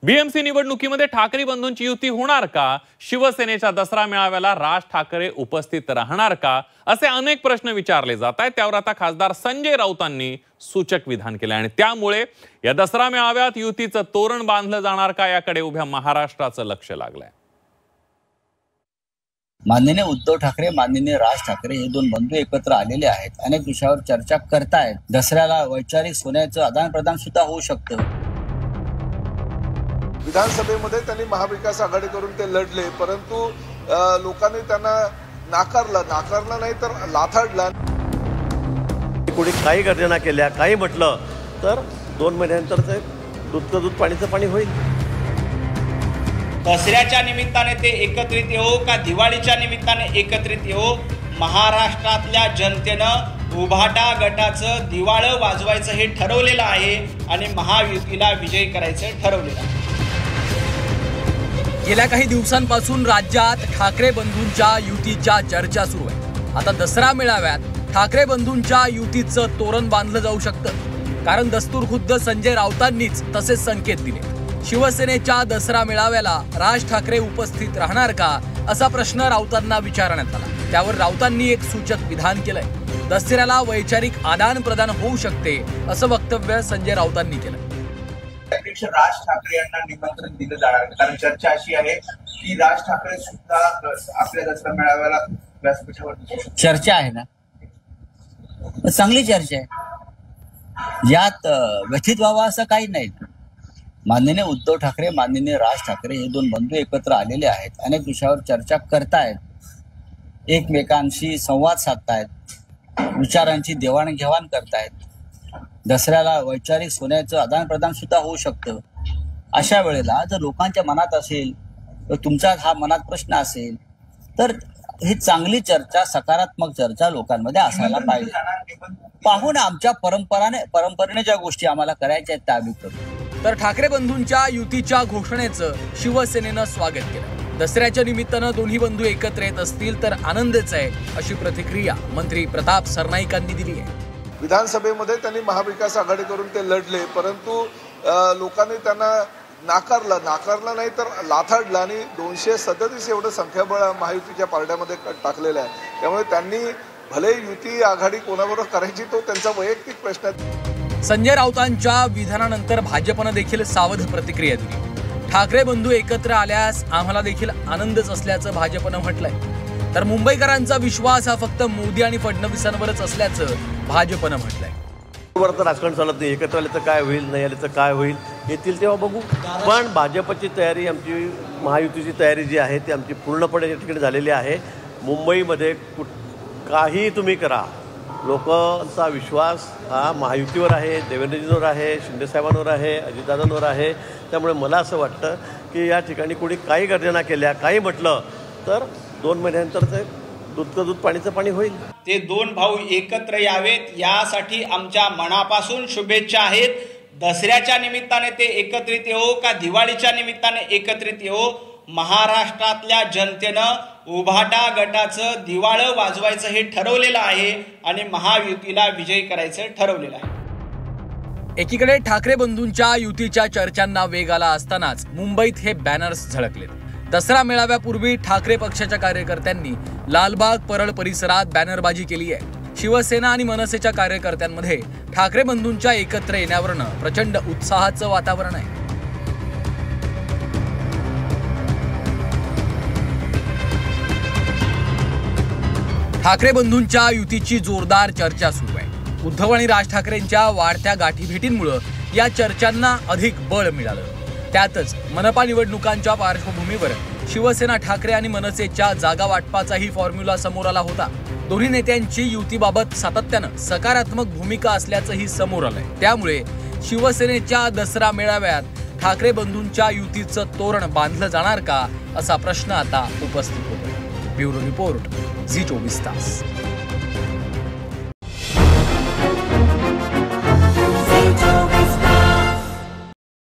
BMC निवडणुकीमध्ये ठाकरे बंधूंची युती होणार का? शिवसेनेच्या दसरा मेळाव्याला राज ठाकरे उपस्थित राहणार का? असे अनेक प्रश्न विचारले जात आहेत। त्यावर आता खासदार संजय राऊतांनी सूचक विधान केले आणि त्यामुळे या दसरा मेळाव्यात युतीचं तोरण बांधलं जाणार का याकडे उभ्या महाराष्ट्राचं लक्ष लागलंय। माननीय उद्धव ठाकरे, माननीय राज ठाकरे हे दोन बंधू एकत्र आलेले आहेत। अनेक विषयावर चर्चा करतायत। दसऱ्याला वैचारिक सोन्याचं आदान प्रदान सुद्धा होऊ शकतं। विधानसभेमध्ये त्यांनी महाविकास आघाडी करून ते लढले, परंतु लोकांनी त्यांना नाकारलं नाही तर लाथाडला। कोणी काही गर्जना केल्या, काही म्हटलं तर 2 महिन्यानंतर ते दूध पाणीचं पाणी होईल। दसऱ्याच्या निमित्ताने ते एकत्रित येऊ का दिवाळीच्या निमित्ताने एकत्रित येऊ, महाराष्ट्रातल्या जनतेनं उभाटा गटाचं दिवाळं वाजवायचं हे ठरवलेलं आहे आणि महायुतीला विजयी करायचं ठरवलेलं आहे। गेल्या काही दिवसांपासून राज्यात ठाकरे बंधूंच्या युतीच्या चर्चा सुरू आहे। आता दसरा मेळाव्यात ठाकरे बंधूंच्या युतीचं तोरण बांधलं जाऊ शकतं, कारण दस्तूरखुद्द संजय राऊतांनीच तसेच संकेत दिले। शिवसेनेच्या दसरा मेळाव्याला राज ठाकरे उपस्थित राहणार का असा प्रश्न राऊतांना विचारण्यात आला। त्यावर राऊतांनी एक सूचक विधान केलंय। दसऱ्याला वैचारिक आदान प्रदान होऊ शकते असं वक्तव्य संजय राऊतांनी केलं। अध्यक्ष राज ठाकरे यांना निमंत्रण दिलं जाणार, कारण चर्चा अशी आहे की राज ठाकरे सुद्धा आपल्या दसरा मेळाव्याला व्यासपीठावर। चर्चा आहे ना, चांगली चर्चा आहे, यात व्यथित व्हावं असं काही नाही। माननीय उद्धव ठाकरे, माननीय राज ठाकरे हे दोन बंधू एकत्र आलेले आहेत। अनेक विषयावर चर्चा करतायत, एकमेकांशी संवाद साधतायत, विचारांची देवाणघेवाण करतायत। दसऱ्याला वैचारिक सोन्याचं आदान प्रदान सुद्धा होऊ शकतं। अशा वेळेला जर लोकांच्या मनात असेल, तर तुमचा हा मनात प्रश्न असेल, तर ही चांगली चर्चा, सकारात्मक चर्चा लोकांमध्ये असायला पाहिजे। पाहून आमच्या परंपरेने ज्या गोष्टी आम्हाला करायच्या आहेत त्या आम्ही करू। तर ठाकरे बंधूंच्या युतीच्या घोषणेचं शिवसेनेनं स्वागत केलं। दसऱ्याच्या निमित्तानं दोन्ही बंधू एकत्र येत असतील तर आनंदच आहे, अशी प्रतिक्रिया मंत्री प्रताप सरनाईकांनी दिली आहे। विधानसभेमध्ये त्यांनी महाविकास आघाडी करून ते लढले, परंतु लोकांनी त्यांना नाकारलं नाही तर लाथाडलं आणि 237 एवढं संख्याबळ महायुतीच्या पारड्यामध्ये टाकलेलं आहे। त्यामुळे त्यांनी भले युती आघाडी कोणाबरोबर करायची तो त्यांचा वैयक्तिक प्रश्न आहे। संजय राऊतांच्या विधानानंतर भाजपनं देखील सावध प्रतिक्रिया दिली। ठाकरे बंधू एकत्र आल्यास आम्हाला देखील आनंदच असल्याचं भाजपनं म्हटलंय। तर मुंबईकरांचा विश्वास हा फक्त मोदी आणि फडणवीसांवरच असल्याचं भाजपनं म्हटलंय। बरोबर तर राजकारण चालत नाही, एकत्र आले तर काय होईल, नाही आले तर काय होईल, येतील तेव्हा बघू। पण भाजपची तयारी, आमची महायुतीची तयारी जी आहे ती आमची पूर्णपणे या ठिकाणी झालेली आहे। मुंबईमध्ये काही तुम्ही करा, लोकांचा विश्वास हा महायुतीवर आहे, देवेंद्रजींवर आहे, शिंदेसाहेबांवर आहे, अजितदादांवर आहे। त्यामुळे मला असं वाटतं की या ठिकाणी कोणी काही गर्जना केल्या, काही म्हटलं तर 2 महिन्यानंतर ते दूध पाणीचं पाणी होईल। ते 2 भाऊ एकत्र यावेत यासाठी आमच्या मनापासून शुभेच्छा आहेत। दसऱ्याच्या निमित्ताने ते एकत्रित येऊ का दिवाळीच्या निमित्ताने एकत्रित येऊ, महाराष्ट्रातल्या जनतेनं उभाटा गटाचं दिवाळं वाजवायचं हे ठरवलेलं आहे आणि महायुतीला विजयी करायचं ठरवलेलं आहे। एकीकडे ठाकरे बंधूंच्या युतीच्या चर्चांना वेग आला असतानाच मुंबईत हे बॅनर्स झळकले। दसरा मेळाव्यापूर्वी ठाकरे पक्षाच्या कार्यकर्त्यांनी लालबाग परळ परिसरात बॅनरबाजी केली आहे। शिवसेना आणि मनसेच्या कार्यकर्त्यांमध्ये ठाकरे बंधूंच्या एकत्र येण्यावरनं प्रचंड उत्साहाचं वातावरण आहे। ठाकरे बंधूंच्या युतीची जोरदार चर्चा सुरू आहे। उद्धव आणि राज ठाकरेंच्या वाढत्या गाठीभेटींमुळे या चर्चांना अधिक बळ मिळालं। त्यातच मनपा निवडणुकांच्या पार्श्वभूमीवर शिवसेना, ठाकरे आणि मनसेच्या जागा वाटपाचाही फॉर्म्युला समोर आला होता। दोन्ही नेत्यांची युतीबाबत सातत्यानं सकारात्मक भूमिका असल्याचंही समोर आलंय। त्यामुळे शिवसेनेच्या दसरा मेळाव्यात ठाकरे बंधूंच्या युतीचं तोरण बांधलं जाणार का असा प्रश्न आता उपस्थित होतोय। ब्युरो रिपोर्ट, झी 24 तास।